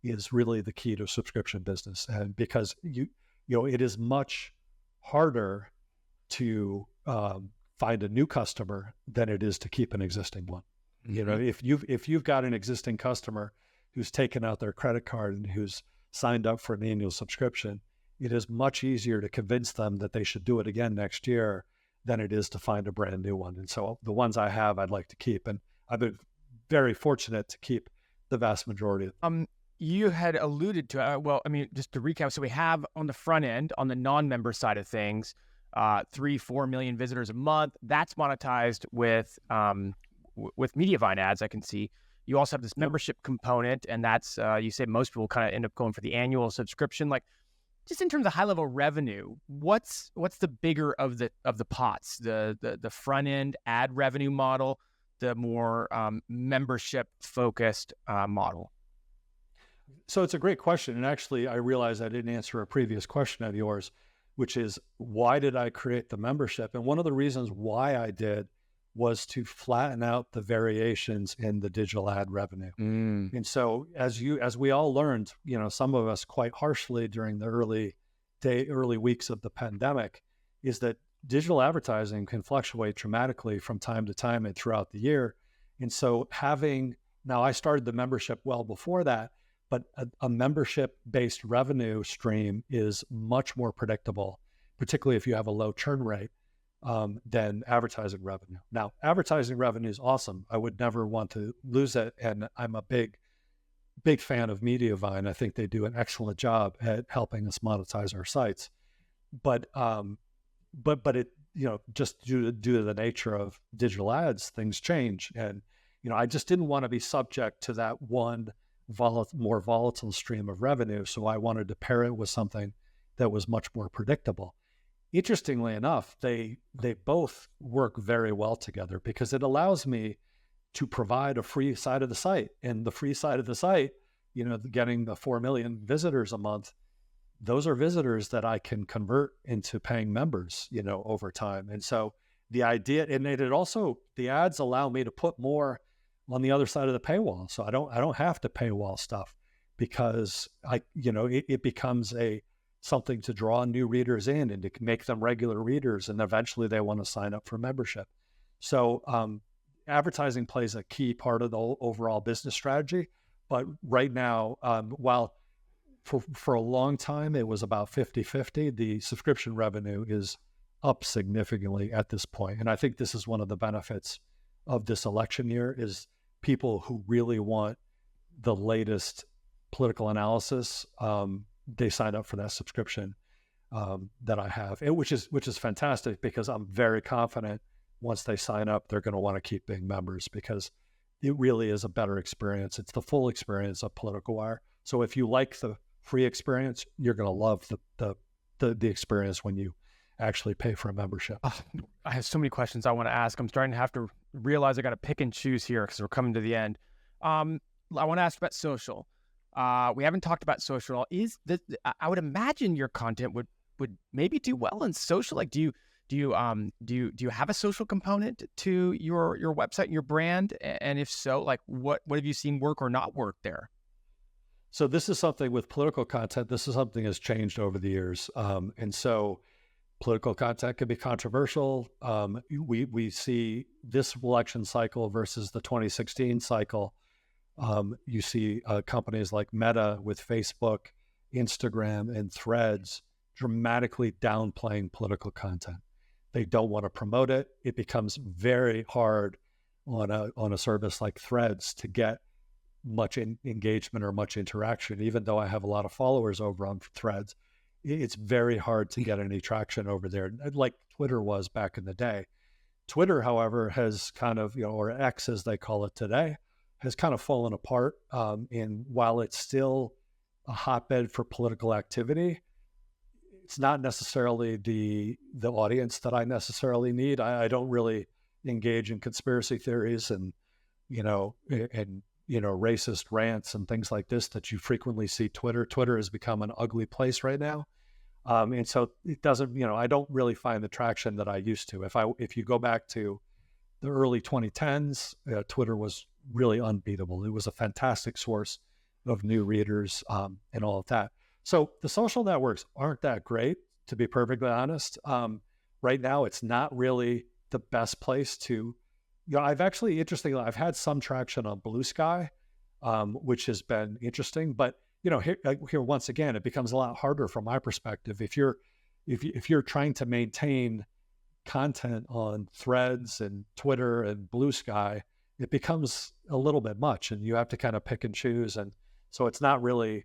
is really the key to a subscription business. And because it is much harder to find a new customer than it is to keep an existing one. Mm-hmm. If you've got an existing customer who's taken out their credit card and who's signed up for an annual subscription, it is much easier to convince them that they should do it again next year than it is to find a brand new one. And so the ones I have, I'd like to keep. And I've been very fortunate to keep the vast majority of them. You had alluded to, just to recap, so we have on the front end, on the non-member side of things, 3-4 million visitors a month. That's monetized with Mediavine ads, I can see. You also have this membership component, and that's, you say most people kind of end up going for the annual subscription. Like, just in terms of high-level revenue, what's the bigger of the pots? The front end ad revenue model, the more membership-focused model? So it's a great question. And actually, I realized I didn't answer a previous question of yours, which is, why did I create the membership? And one of the reasons why I did was to flatten out the variations in the digital ad revenue. And so as we all learned, some of us quite harshly during the early weeks of the pandemic, is that digital advertising can fluctuate dramatically from time to time and throughout the year. And so now I started the membership well before that, but a membership-based revenue stream is much more predictable, particularly if you have a low churn rate, than advertising revenue. Now, advertising revenue is awesome. I would never want to lose it. And I'm a big fan of Mediavine. I think they do an excellent job at helping us monetize our sites. But it, just due to the nature of digital ads, things change. And, I just didn't want to be subject to that one more volatile stream of revenue. So I wanted to pair it with something that was much more predictable. Interestingly enough, they both work very well together, because it allows me to provide a free side of the site. And the free side of the site, getting the 4 million visitors a month, those are visitors that I can convert into paying members, over time. And so the idea, and it also, the ads allow me to put more on the other side of the paywall. So I don't have to paywall stuff, because it becomes something to draw new readers in and to make them regular readers. And eventually they want to sign up for membership. So advertising plays a key part of the overall business strategy. But right now, while for a long time it was about 50-50, the subscription revenue is up significantly at this point. And I think this is one of the benefits of this election year, is people who really want the latest political analysis, they sign up for that subscription that I have, which is fantastic, because I'm very confident once they sign up, they're going to want to keep being members, because it really is a better experience. It's the full experience of Political Wire. So if you like the free experience, you're going to love the experience when you actually pay for a membership. I have so many questions I want to ask. I'm starting to have to realize I got to pick and choose here because we're coming to the end. I want to ask about social. We haven't talked about social at all. I would imagine your content would maybe do well in social. Like, do you have a social component to your website and your brand? And if so, like what have you seen work or not work there? So this is something with political content. This is something that's changed over the years, and so political content can be controversial. We see this election cycle versus the 2016 cycle. You see companies like Meta with Facebook, Instagram, and Threads dramatically downplaying political content. They don't want to promote it. It becomes very hard on a service like Threads to get much engagement or much interaction. Even though I have a lot of followers over on Threads, it's very hard to get any traction over there, like Twitter was back in the day. Twitter, however, has kind of, or X as they call it today, has kind of fallen apart. And while it's still a hotbed for political activity, it's not necessarily the audience that I necessarily need. I don't really engage in conspiracy theories and racist rants and things like this that you frequently see. Twitter has become an ugly place right now. And so it doesn't, I don't really find the traction that I used to. If you go back to the early 2010s, Twitter was really unbeatable. It was a fantastic source of new readers and all of that. So the social networks aren't that great, to be perfectly honest. Right now, it's not really the best place to, I've had some traction on Blue Sky, which has been interesting, but here once again, it becomes a lot harder from my perspective. If you're trying to maintain content on Threads and Twitter and Blue Sky, it becomes a little bit much, and you have to kind of pick and choose. And so it's not really,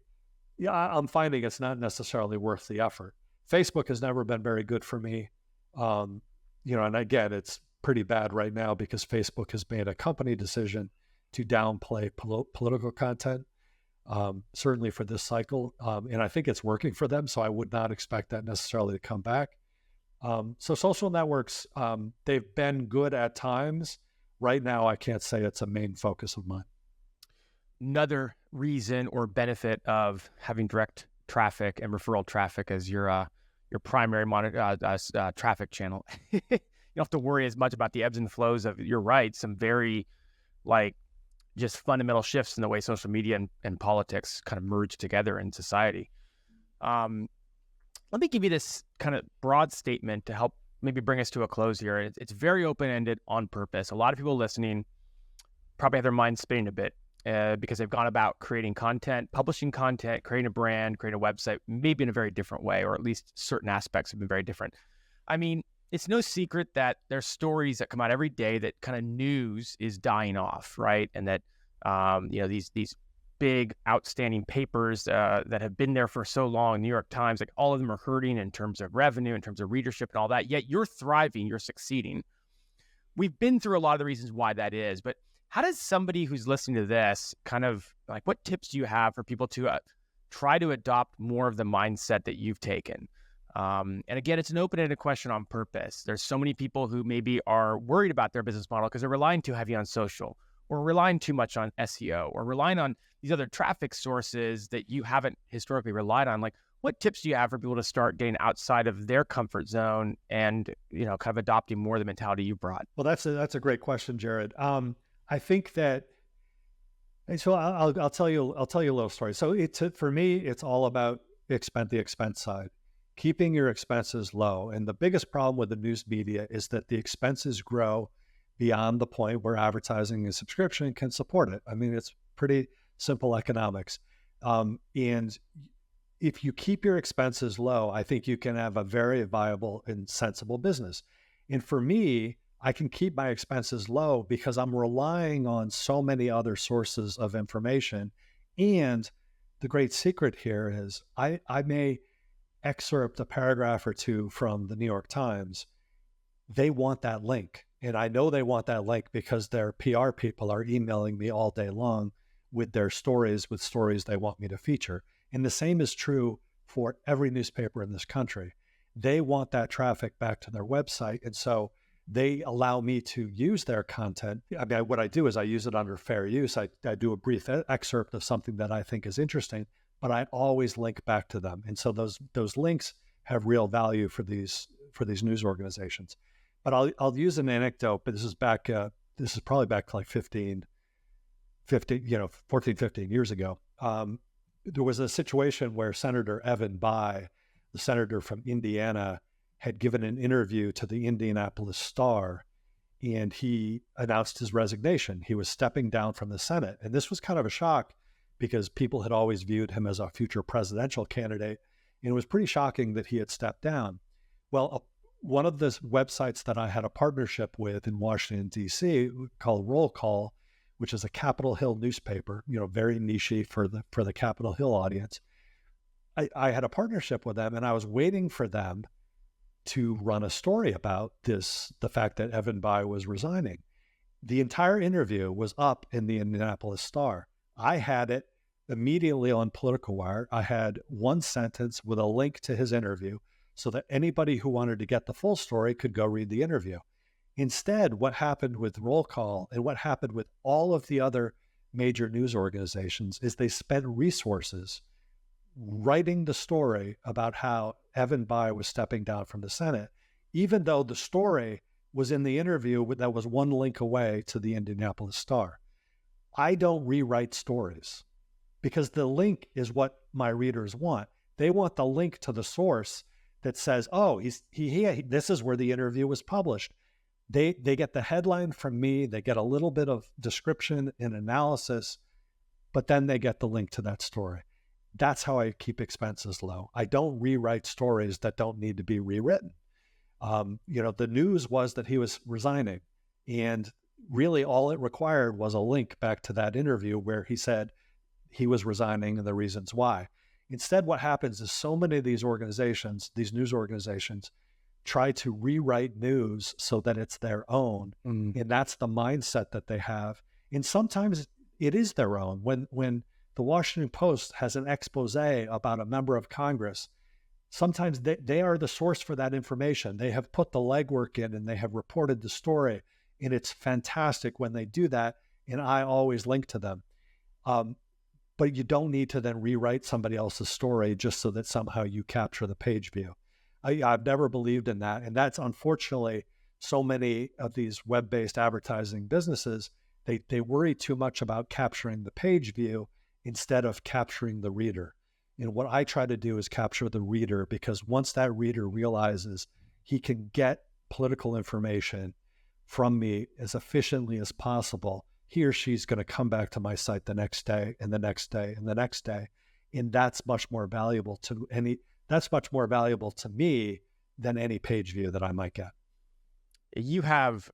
I'm finding it's not necessarily worth the effort. Facebook has never been very good for me. And again, it's pretty bad right now because Facebook has made a company decision to downplay political content, certainly for this cycle. And I think it's working for them. So I would not expect that necessarily to come back. So social networks, they've been good at times. Right now, I can't say it's a main focus of mine. Another reason or benefit of having direct traffic and referral traffic as your primary traffic channel, you don't have to worry as much about the ebbs and flows of, you're right, some very just fundamental shifts in the way social media and politics kind of merge together in society. Let me give you this kind of broad statement to help maybe bring us to a close here. It's very open-ended on purpose. A lot of people listening probably have their minds spinning a bit because they've gone about creating content, publishing content, creating a brand, creating a website, maybe in a very different way, or at least certain aspects have been very different. I mean, it's no secret that there's stories that come out every day that kind of news is dying off, right? And that, these big outstanding papers that have been there for so long, New York Times, like all of them are hurting in terms of revenue, in terms of readership and all that, yet you're thriving, you're succeeding. We've been through a lot of the reasons why that is, but how does somebody who's listening to this kind of what tips do you have for people to try to adopt more of the mindset that you've taken? And again, it's an open-ended question on purpose. There's so many people who maybe are worried about their business model because they're relying too heavy on social, or relying too much on SEO, or relying on these other traffic sources that you haven't historically relied on. Like, what tips do you have for people to start getting outside of their comfort zone and, kind of adopting more of the mentality you brought? Well, that's a great question, Jared. I think that, so I'll tell you a little story. So for me, it's all about the expense side, keeping your expenses low. And the biggest problem with the news media is that the expenses grow beyond the point where advertising and subscription can support it. I mean, it's pretty simple economics. And if you keep your expenses low, I think you can have a very viable and sensible business. And for me, I can keep my expenses low because I'm relying on so many other sources of information. And the great secret here is I may excerpt a paragraph or two from the New York Times. They want that link. And I know they want that link because their PR people are emailing me all day long with their stories, with stories they want me to feature. And the same is true for every newspaper in this country. They want that traffic back to their website. And so they allow me to use their content. I mean, what I do is I use it under fair use. I do a brief excerpt of something that I think is interesting, but I always link back to them. And so those links have real value for these news organizations. But I'll use an anecdote, but this is probably back like 14, 15 years ago. There was a situation where Senator Evan Bayh, the senator from Indiana, had given an interview to the Indianapolis Star, and he announced his resignation. He was stepping down from the Senate. And this was kind of a shock because people had always viewed him as a future presidential candidate. And it was pretty shocking that he had stepped down. Well, one of the websites that I had a partnership with in Washington, D.C. called Roll Call, which is a Capitol Hill newspaper, very niche for the Capitol Hill audience. I had a partnership with them, and I was waiting for them to run a story about the fact that Evan Bayh was resigning. The entire interview was up in the Indianapolis Star. I had it immediately on Political Wire. I had one sentence with a link to his interview so that anybody who wanted to get the full story could go read the interview. Instead, what happened with Roll Call and what happened with all of the other major news organizations is they spent resources writing the story about how Evan Bayh was stepping down from the Senate, even though the story was in the interview that was one link away to the Indianapolis Star. I don't rewrite stories because the link is what my readers want. They want the link to the source that says, oh, this is where the interview was published. They get the headline from me, they get a little bit of description and analysis, but then they get the link to that story. That's how I keep expenses low. I don't rewrite stories that don't need to be rewritten. The news was that he was resigning, and really all it required was a link back to that interview where he said he was resigning and the reasons why. Instead, what happens is so many of these organizations, these news organizations, try to rewrite news so that it's their own. And that's the mindset that they have. And sometimes it is their own. When the Washington Post has an expose about a member of Congress, sometimes they are the source for that information. They have put the legwork in and they have reported the story. And it's fantastic when they do that. And I always link to them. But you don't need to then rewrite somebody else's story just so that somehow you capture the page view. I've never believed in that. And that's unfortunately so many of these web-based advertising businesses, they worry too much about capturing the page view instead of capturing the reader. And what I try to do is capture the reader, because once that reader realizes he can get political information from me as efficiently as possible, he or she's going to come back to my site the next day and the next day and the next day. And that's much more valuable to me than any page view that I might get. You have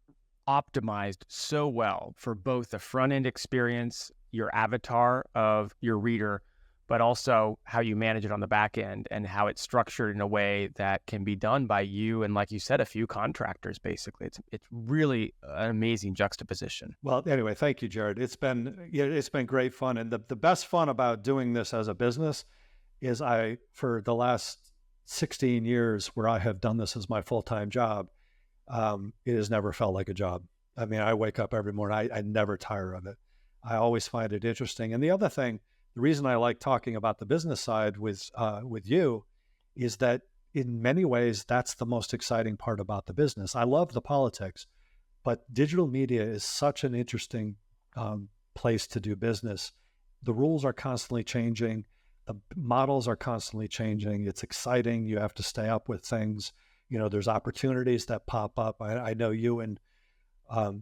optimized so well for both the front end experience, your avatar of your reader, but also how you manage it on the back end and how it's structured in a way that can be done by you and, like you said, a few contractors. Basically, it's really an amazing juxtaposition. Well, anyway, thank you, Jared. It's been great fun, and the best fun about doing this as a business is for the last 16 years where I have done this as my full-time job, it has never felt like a job. I mean, I wake up every morning, I never tire of it. I always find it interesting. And the other thing, the reason I like talking about the business side with you is that in many ways, that's the most exciting part about the business. I love the politics, but digital media is such an interesting place to do business. The rules are constantly changing. The models are constantly changing. It's exciting. You have to stay up with things. There's opportunities that pop up. I know you and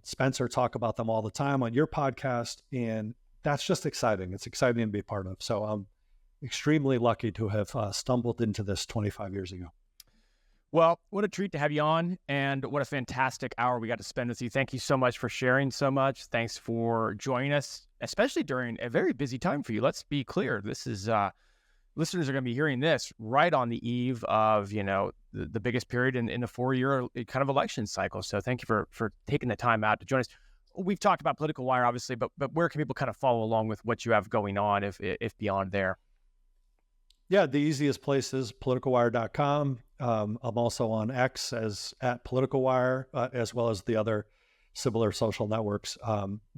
Spencer talk about them all the time on your podcast, and that's just exciting. It's exciting to be part of. So I'm extremely lucky to have stumbled into this 25 years ago. Well, what a treat to have you on, and what a fantastic hour we got to spend with you. Thank you so much for sharing so much. Thanks for joining us, especially during a very busy time for you. Let's be clear. This is, listeners are going to be hearing this right on the eve of, the biggest period in the 4-year kind of election cycle. So thank you for taking the time out to join us. We've talked about Political Wire, obviously, but where can people kind of follow along with what you have going on if beyond there? Yeah, the easiest place is politicalwire.com. I'm also on X as at PoliticalWire, as well as the other similar social networks.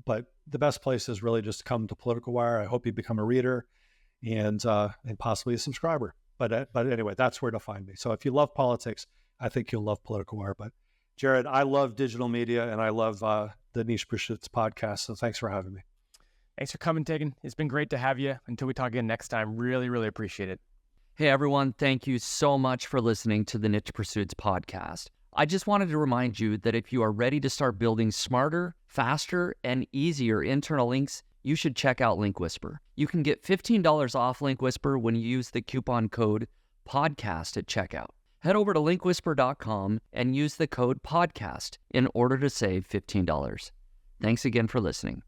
But the best place is really just come to Political Wire. I hope you become a reader and possibly a subscriber. But anyway, that's where to find me. So if you love politics, I think you'll love Political Wire. But Jared, I love digital media and I love the Niche Pursuits podcast. So thanks for having me. Thanks for coming, Taegen. It's been great to have you. Until we talk again next time, really, really appreciate it. Hey, everyone. Thank you so much for listening to the Niche Pursuits podcast. I just wanted to remind you that if you are ready to start building smarter, faster, and easier internal links, you should check out Link Whisper. You can get $15 off Link Whisper when you use the coupon code PODCAST at checkout. Head over to linkwhisper.com and use the code PODCAST in order to save $15. Thanks again for listening.